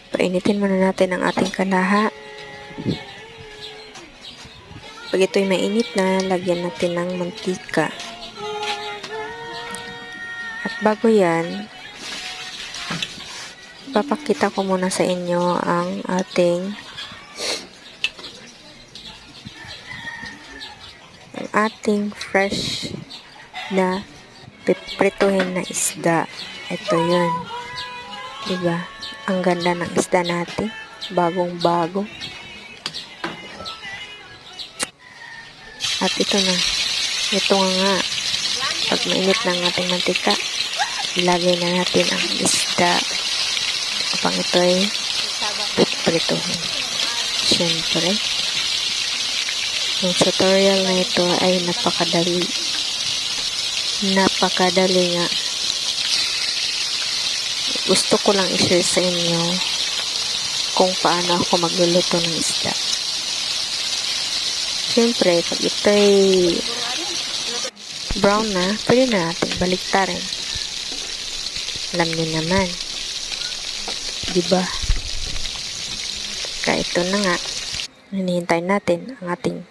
Painitin muna natin ang ating kalaha. Pag ito'y mainit na, lagyan natin ng mantika. At bago yan, papakita ko muna sa inyo ang ating fresh na piprituhin na isda. Ito yun. Diba? Ang ganda ng isda natin. Bagong-bago. At ito na. Ito nga. Pag mainit ng ating mantika, ilagay na natin ang isda upang ito'y piprituhin. Siyempre, yung tutorial na ito ay napakadali. Napakadali nga. Gusto ko lang i-share sa inyo kung paano ako magluluto ng isda. Siyempre, pag ito'y brown na, pwede na natin baliktarin. Alam niyo naman. Diba? Kaya ito na nga. Hinihintay natin ang ating